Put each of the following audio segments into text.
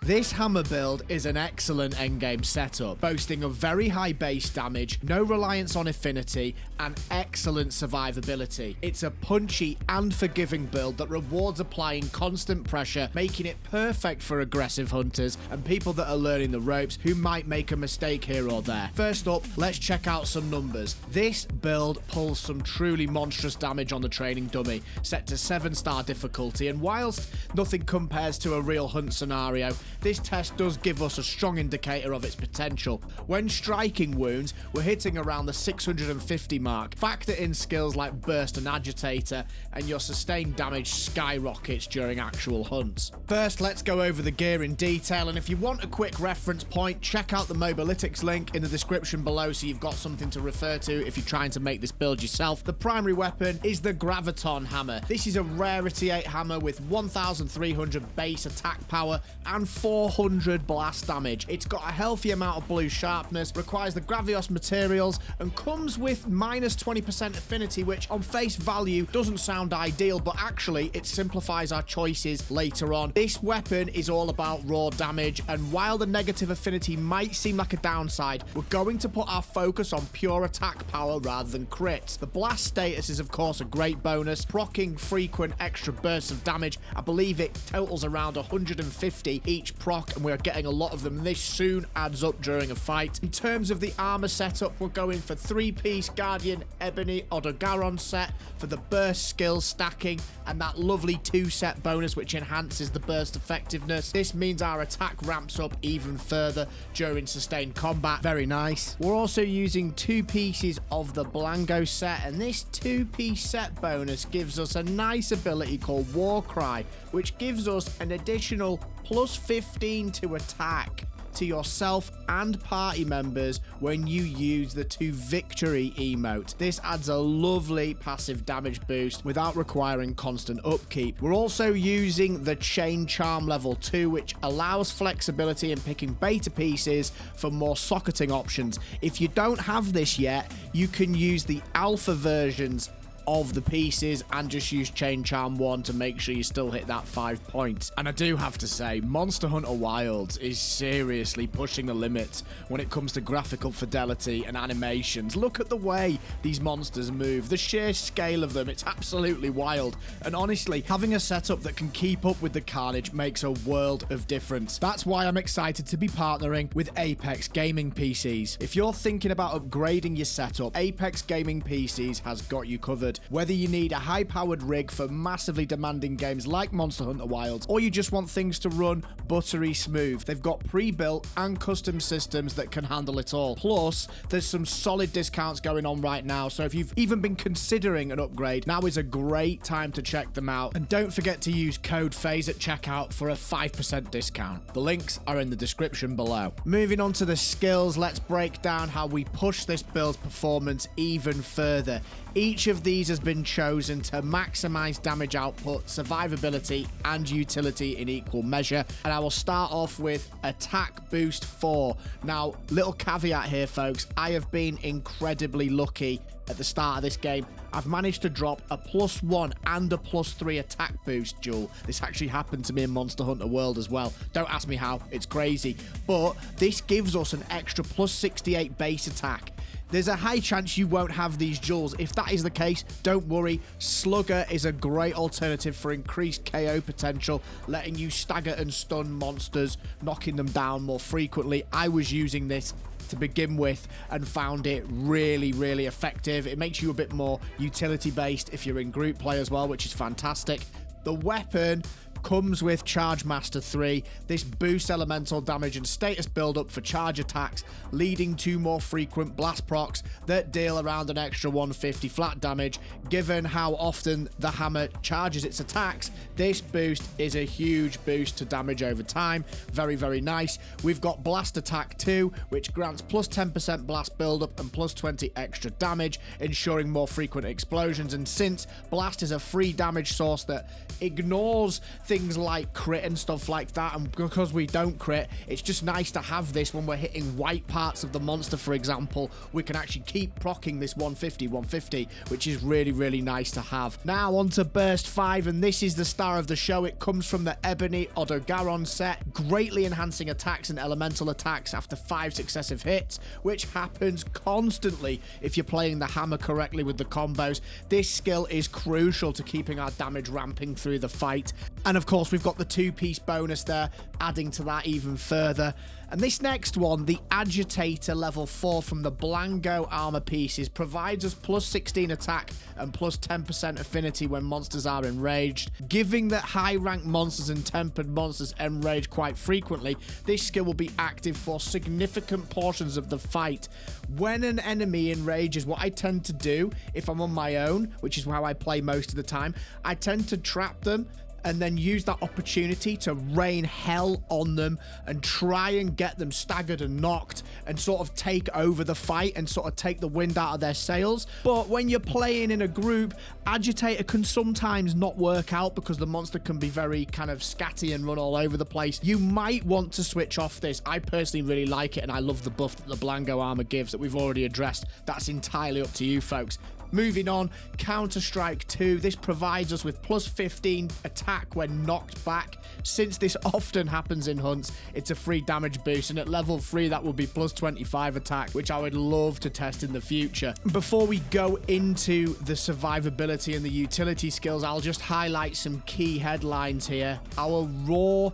This hammer build is an excellent endgame setup, boasting of very high base damage, no reliance on affinity, and excellent survivability. It's a punchy and forgiving build that rewards applying constant pressure, making it perfect for aggressive hunters and people that are learning the ropes who might make a mistake here or there. First up, let's check out some numbers. This build pulls some truly monstrous damage on the training dummy, set to 7-star difficulty, and whilst nothing compares to a real hunt scenario, this test does give us a strong indicator of its potential. When striking wounds, we're hitting around the 650 mark. Factor in skills like burst and agitator, and your sustained damage skyrockets during actual hunts. First, let's go over the gear in detail, and if you want a quick reference point, check out the Mobalytics link in the description below so you've got something to refer to if you're trying to make this build yourself. The primary weapon is the Graviton hammer. This is a rarity 8 hammer with 1300 base attack power and 400 blast damage. It's got a healthy amount of blue sharpness, requires the Gravios materials, and comes with minus 20% affinity, which on face value doesn't sound ideal, but actually it simplifies our choices later on. This weapon is all about raw damage, and while the negative affinity might seem like a downside, we're going to put our focus on pure attack power rather than crits. The blast status is of course a great bonus, proccing frequent extra bursts of damage. I believe it totals around 150 each proc, and we're getting a lot of them. This soon adds up during a fight. In terms of the armor setup, we're going for 3-piece Guardian Ebony Odogaron set for the burst skill stacking and that lovely 2-set bonus which enhances the burst effectiveness. This means our attack ramps up even further during sustained combat. Very nice. We're also using 2 pieces of the Blango set, and this 2-piece set bonus gives us a nice ability called War Cry, which gives us an additional plus 15 to attack to yourself and party members when you use the 2 victory emote. This adds a lovely passive damage boost without requiring constant upkeep. We're also using the Chain Charm level 2, which allows flexibility in picking beta pieces for more socketing options. If you don't have this yet, you can use the alpha versions of the pieces and just use Chain Charm 1 to make sure you still hit that 5 points. And I do have to say, Monster Hunter Wilds is seriously pushing the limits when it comes to graphical fidelity and animations. Look at the way these monsters move, the sheer scale of them, it's absolutely wild. And honestly, having a setup that can keep up with the carnage makes a world of difference. That's why I'm excited to be partnering with Apex Gaming PCs. If you're thinking about upgrading your setup, Apex Gaming PCs has got you covered. Whether you need a high-powered rig for massively demanding games like Monster Hunter Wilds, or you just want things to run buttery smooth, they've got pre-built and custom systems that can handle it all. Plus, there's some solid discounts going on right now, so if you've even been considering an upgrade, now is a great time to check them out. And don't forget to use code FaZe at checkout for a 5% discount. The links are in the description below. Moving on to the skills, let's break down how we push this build's performance even further. Each of these has been chosen to maximize damage output, survivability, and utility in equal measure. And I will start off with Attack Boost 4. Now, little caveat here, folks. I have been incredibly lucky at the start of this game. I've managed to drop a +1 and a +3 attack boost duel. This actually happened to me in Monster Hunter World as well. Don't ask me how, it's crazy. But this gives us an extra +68 base attack. There's a high chance you won't have these duels. If that is the case, don't worry. Slugger is a great alternative for increased KO potential, letting you stagger and stun monsters, knocking them down more frequently. I was using this to begin with and found it really, really effective. It makes you a bit more utility based if you're in group play as well, which is fantastic. The weapon comes with Charge Master 3. This boosts elemental damage and status build-up for charge attacks, leading to more frequent blast procs that deal around an extra 150 flat damage. Given how often the hammer charges its attacks, this boost is a huge boost to damage over time. Very, very nice. We've got Blast Attack 2, which grants plus 10% blast build-up and plus 20 extra damage, ensuring more frequent explosions. And since Blast is a free damage source that ignores things like crit and stuff like that, and because we don't crit, it's just nice to have this when we're hitting white parts of the monster, for example. We can actually keep proccing this 150, which is really, really nice to have. Now on to Burst 5, and this is the star of the show. It comes from the Ebony Odogaron set, greatly enhancing attacks and elemental attacks after 5 successive hits, which happens constantly if you're playing the hammer correctly with the combos. This skill is crucial to keeping our damage ramping through the fight. And of course, we've got the 2-piece bonus there, adding to that even further. And this next one, the Agitator level 4 from the Blango armor pieces, provides us plus 16 attack and plus 10% affinity when monsters are enraged. Given that high rank monsters and tempered monsters enrage quite frequently, this skill will be active for significant portions of the fight. When an enemy enrages, what I tend to do if I'm on my own, which is how I play most of the time, I tend to trap them and then use that opportunity to rain hell on them and try and get them staggered and knocked and sort of take over the fight and sort of take the wind out of their sails. But when you're playing in a group, Agitator can sometimes not work out because the monster can be very kind of scatty and run all over the place. You might want to switch off this. I personally really like it, and I love the buff that the Blango armor gives that we've already addressed. That's entirely up to you folks. Moving on, Counter-Strike 2. This provides us with plus 15 attack when knocked back. Since this often happens in hunts, it's a free damage boost, and at level 3 that will be plus 25 attack, which I would love to test in the future. Before we go into the survivability and the utility skills, I'll just highlight some key headlines here. Our raw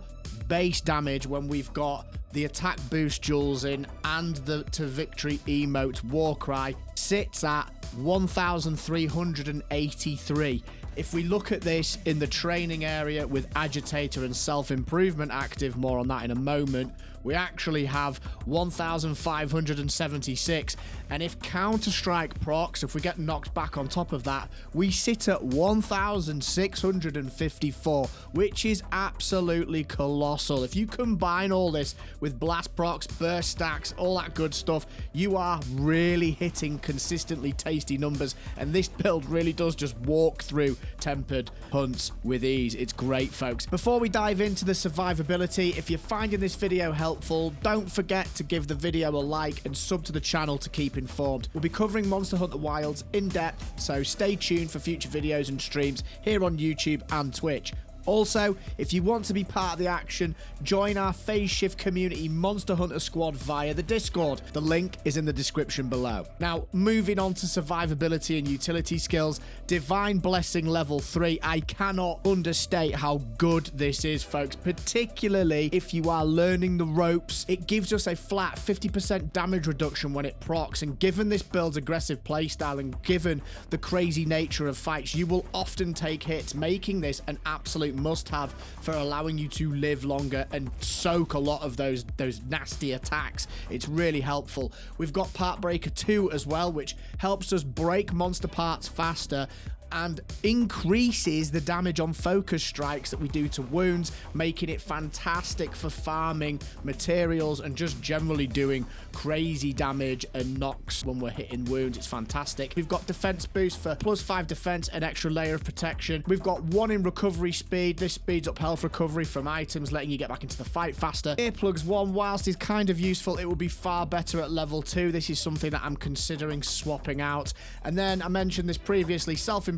base damage when we've got the attack boost jewels in and the to victory emote Warcry sits at 1,383. If we look at this in the training area with Agitator and self-improvement active, more on that in a moment, we actually have 1,576. And if Counter-Strike procs, if we get knocked back on top of that, we sit at 1,654, which is absolutely colossal. If you combine all this with blast procs, burst stacks, all that good stuff, you are really hitting consistently tasty numbers. And this build really does just walk through tempered hunts with ease. It's great, folks. Before we dive into the survivability, if you're finding this video helpful, don't forget to give the video a like and sub to the channel to keep informed. We'll be covering Monster Hunter Wilds in depth, so stay tuned for future videos and streams here on YouTube and Twitch. Also, if you want to be part of the action, join our Phase Shift community Monster Hunter Squad via the Discord. The link is in the description below. Now, moving on to survivability and utility skills, Divine Blessing level 3. I cannot understate how good this is, folks, particularly if you are learning the ropes. It gives us a flat 50% damage reduction when it procs, and given this build's aggressive playstyle and given the crazy nature of fights, you will often take hits, making this an absolute must-have for allowing you to live longer and soak a lot of those nasty attacks. It's really helpful. We've got Part Breaker 2 as well, which helps us break monster parts faster and increases the damage on focus strikes that we do to wounds, making it fantastic for farming materials and just generally doing crazy damage and knocks when we're hitting wounds. It's fantastic. We've got defense boost for plus 5 defense, an extra layer of protection. We've got 1 in recovery speed. This speeds up health recovery from items, letting you get back into the fight faster. Earplugs 1, whilst is kind of useful, it will be far better at level 2. This is something that I'm considering swapping out. And then I mentioned this previously, self-improvement.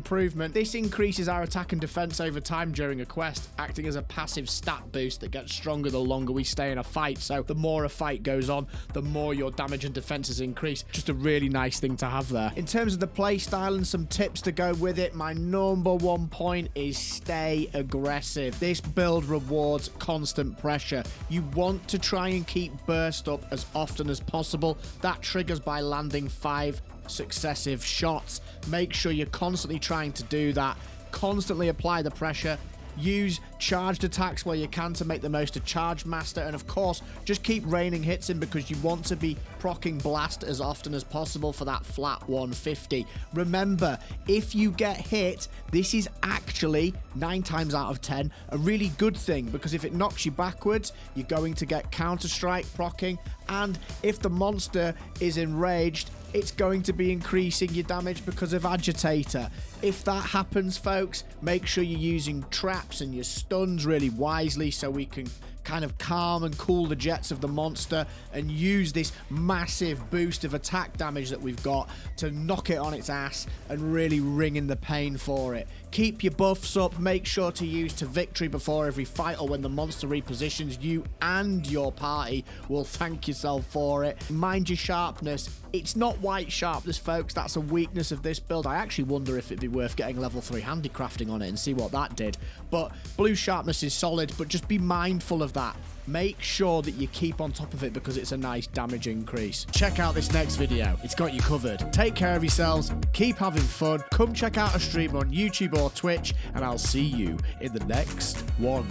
This increases our attack and defense over time during a quest, acting as a passive stat boost that gets stronger the longer we stay in a fight. So the more a fight goes on, the more your damage and defenses increase. Just a really nice thing to have there. In terms of the play style and some tips to go with it, my number 1 point is stay aggressive. This build rewards constant pressure. You want to try and keep burst up as often as possible. That triggers by landing 5 successive shots. Make sure you're constantly trying to do that. Constantly apply the pressure. Use charged attacks where you can to make the most of Charge Master, and of course just keep raining hits in because you want to be proccing blast as often as possible for that flat 150. Remember, if you get hit, this is actually 9 times out of 10 a really good thing, because if it knocks you backwards, you're going to get Counter-Strike proccing, and if the monster is enraged, it's going to be increasing your damage because of Agitator. If that happens, folks, make sure you're using traps and your stuns really wisely so we can kind of calm and cool the jets of the monster and use this massive boost of attack damage that we've got to knock it on its ass and really ring in the pain for it. Keep your buffs up, make sure to use to victory before every fight or when the monster repositions. You and your party will thank yourself for it. Mind your sharpness. It's not white sharpness, folks, that's a weakness of this build. I actually wonder if it'd be worth getting level 3 handicrafting on it and see what that did. But blue sharpness is solid, but just be mindful of that. Make sure that you keep on top of it because it's a nice damage increase. Check out this next video. It's got you covered. Take care of yourselves. Keep having fun. Come check out a stream on YouTube or Twitch, and I'll see you in the next one.